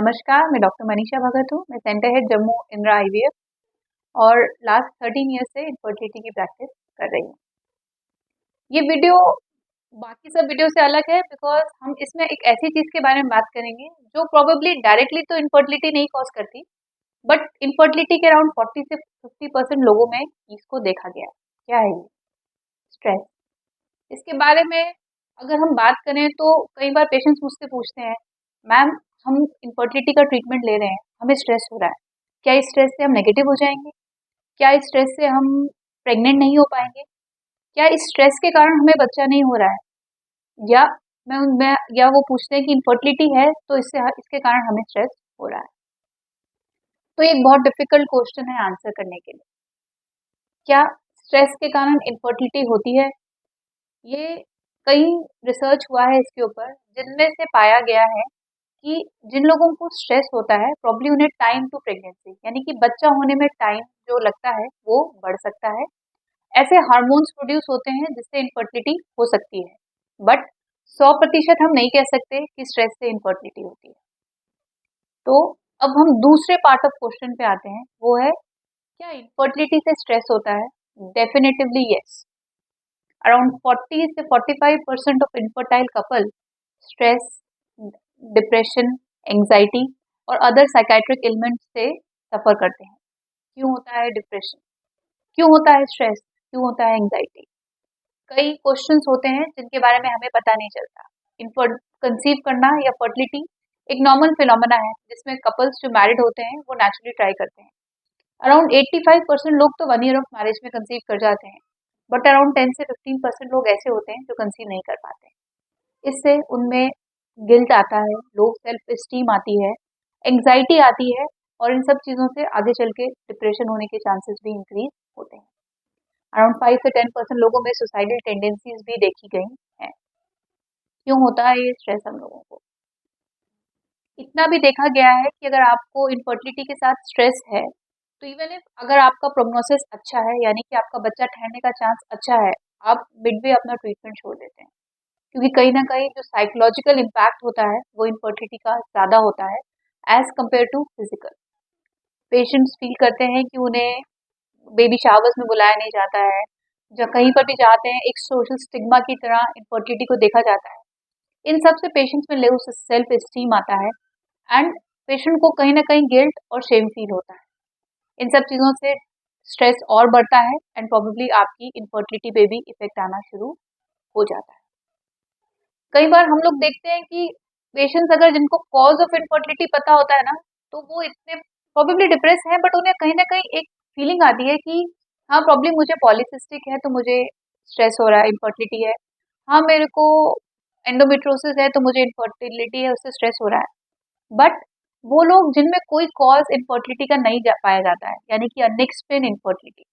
नमस्कार, मैं डॉक्टर मनीषा भगत हूँ। मैं centre head Jammu Indira IVF और लास्ट 13 ईयर से इनफर्टिलिटी की प्रैक्टिस कर रही हूँ। ये वीडियो बाकी सब वीडियो से अलग है बिकॉज हम इसमें एक ऐसी चीज़ के बारे में बात करेंगे जो प्रोबेबली डायरेक्टली तो इनफर्टिलिटी नहीं कॉज करती, बट इनफर्टिलिटी के अराउंड 40 से 50% लोगों में इसको देखा गया है। क्या है ये? स्ट्रेस। इसके बारे में अगर हम बात करें तो कई बार पेशेंट्स मुझसे पूछते हैं, मैम हम इनफर्टिलिटी का ट्रीटमेंट ले रहे हैं, हमें स्ट्रेस हो रहा है, क्या इस स्ट्रेस से हम नेगेटिव हो जाएंगे? क्या इस स्ट्रेस से हम प्रेग्नेंट नहीं हो पाएंगे? क्या इस स्ट्रेस के कारण हमें बच्चा नहीं हो रहा है? या मैं या वो पूछते हैं कि इनफर्टिलिटी है तो इसके कारण हमें स्ट्रेस हो रहा है। तो ये एक बहुत डिफिकल्ट क्वेश्चन है आंसर करने के लिए। क्या स्ट्रेस के कारण इनफर्टिलिटी होती है? ये कई रिसर्च हुआ है इसके ऊपर, जिनमें से पाया गया है कि जिन लोगों को स्ट्रेस होता है प्रॉब्ली उन्हें टाइम टू प्रेगनेंसी यानी कि बच्चा होने में टाइम जो लगता है वो बढ़ सकता है। ऐसे हार्मोन्स प्रोड्यूस होते हैं जिससे इनफर्टिलिटी हो सकती है, बट 100% हम नहीं कह सकते कि स्ट्रेस से इनफर्टिलिटी होती है। तो अब हम दूसरे पार्ट ऑफ क्वेश्चन पे आते हैं, वो है क्या इनफर्टिलिटी से स्ट्रेस होता है? Definitively yes. अराउंड 40 से 45% of infertile couple stress, depression, anxiety और अदर साइकेट्रिक एलिमेंट्स से सफर करते हैं। क्यों होता है डिप्रेशन? क्यों होता है स्ट्रेस? क्यों होता है एंजाइटी? कई क्वेश्चंस होते हैं जिनके बारे में हमें पता नहीं चलता। कंसीव करना या फर्टिलिटी एक नॉर्मल फिनोमेना है जिसमें कपल्स जो मैरिड होते हैं वो नेचुरली ट्राई करते हैं। अराउंड 85% लोग तो 1 ईयर ऑफ मैरिज में कंसीव कर जाते हैं, बट अराउंड 10 से 15% लोग ऐसे होते हैं जो कंसीव नहीं कर पाते। इससे उनमें गिल्ट आता है, लो सेल्फ स्टीम आती है, एंग्जाइटी आती है और इन सब चीज़ों से आगे चल के डिप्रेशन होने के चांसेस भी इंक्रीज होते हैं। अराउंड 5 से 10% लोगों में सुसाइडल टेंडेंसीज भी देखी गई हैं। क्यों होता है ये स्ट्रेस हम लोगों को? इतना भी देखा गया है कि अगर आपको इनफर्टिलिटी के साथ स्ट्रेस है तो इवन इफ अगर आपका प्रोग्नोसिस अच्छा है यानी कि आपका बच्चा ठहरने का चांस अच्छा है, आप मिडवे अपना ट्रीटमेंट छोड़ देते हैं, क्योंकि कहीं ना कहीं जो साइकोलॉजिकल इम्पैक्ट होता है वो इनफर्टिलिटी का ज़्यादा होता है as compared to physical. Patients feel करते हैं कि उन्हें बेबी शावर्स में बुलाया नहीं जाता है, जब कहीं पर भी जाते हैं एक सोशल स्टिग्मा की तरह इनफर्टिलिटी को देखा जाता है। इन सब से पेशेंट्स में लो सेल्फ स्टीम आता है एंड पेशेंट को कहीं ना कहीं गिल्ट और शेम फील होता है। इन सब चीज़ों से स्ट्रेस और बढ़ता है एंड प्रोबेबली आपकी इनफर्टिलिटी पे भी इफेक्ट आना शुरू हो जाता है। कई बार हम लोग देखते हैं कि पेशेंट्स अगर जिनको कॉज ऑफ इनफर्टिलिटी पता होता है ना, तो वो इतने प्रोबेबली डिप्रेस हैं, बट उन्हें कहीं ना कहीं एक फीलिंग आती है कि हाँ प्रॉब्लम मुझे पॉलीसिस्टिक है तो मुझे स्ट्रेस हो रहा है, इनफर्टिलिटी है। हाँ मेरे को एंडोमेट्रोसिस है तो मुझे इनफर्टिलिटी है, उससे स्ट्रेस हो रहा है। बट वो लोग जिनमें कोई कॉज इनफर्टिलिटी का नहीं पाया जाता है यानी कि अनएक्सप्लेन इनफर्टिलिटी,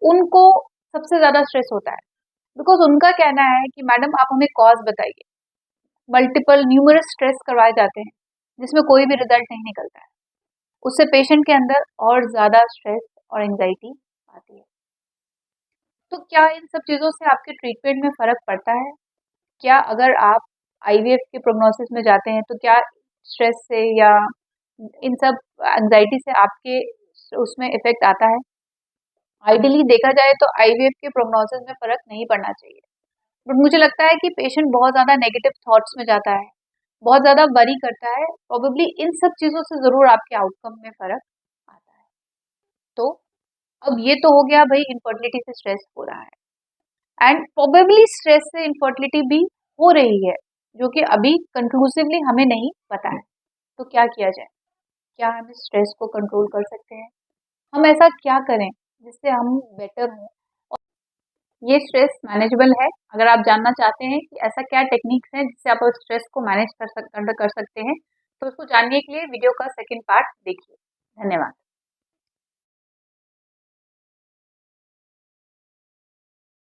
उनको सबसे ज़्यादा स्ट्रेस होता है। बिकॉज उनका कहना है कि मैडम आप हमें कॉज बताइए। मल्टीपल न्यूमरस स्ट्रेस करवाए जाते हैं जिसमें कोई भी रिजल्ट नहीं निकलता है, उससे पेशेंट के अंदर और ज़्यादा स्ट्रेस और एंजाइटी आती है। तो क्या इन सब चीज़ों से आपके ट्रीटमेंट में फ़र्क पड़ता है? क्या अगर आप आईवीएफ के प्रोग्नोसिस में जाते हैं तो क्या स्ट्रेस से या इन सब एंजाइटी से आपके उसमें इफेक्ट आता है? आइडियली देखा जाए तो आईवीएफ के प्रोग्नोसिस में फ़र्क नहीं पड़ना चाहिए, बट मुझे लगता है कि पेशेंट बहुत ज़्यादा नेगेटिव थॉट्स में जाता है, बहुत ज़्यादा वरी करता है, प्रोबेबली इन सब चीज़ों से ज़रूर आपके आउटकम में फ़र्क आता है। तो अब ये तो हो गया भाई इनफर्टिलिटी से स्ट्रेस हो रहा है एंड प्रोबेबली स्ट्रेस से इनफर्टिलिटी भी हो रही है, जो कि अभी कंक्लूसिवली हमें नहीं पता है। तो क्या किया जाए? क्या हम इस स्ट्रेस को कंट्रोल कर सकते हैं? हम ऐसा क्या करें जिससे हम बेटर हों? ये स्ट्रेस मैनेजेबल है? अगर आप जानना चाहते हैं कि ऐसा क्या टेक्निक्स हैं जिससे आप स्ट्रेस को मैनेज कर सकते हैं, तो उसको जानने के लिए वीडियो का सेकंड पार्ट देखिए। धन्यवाद।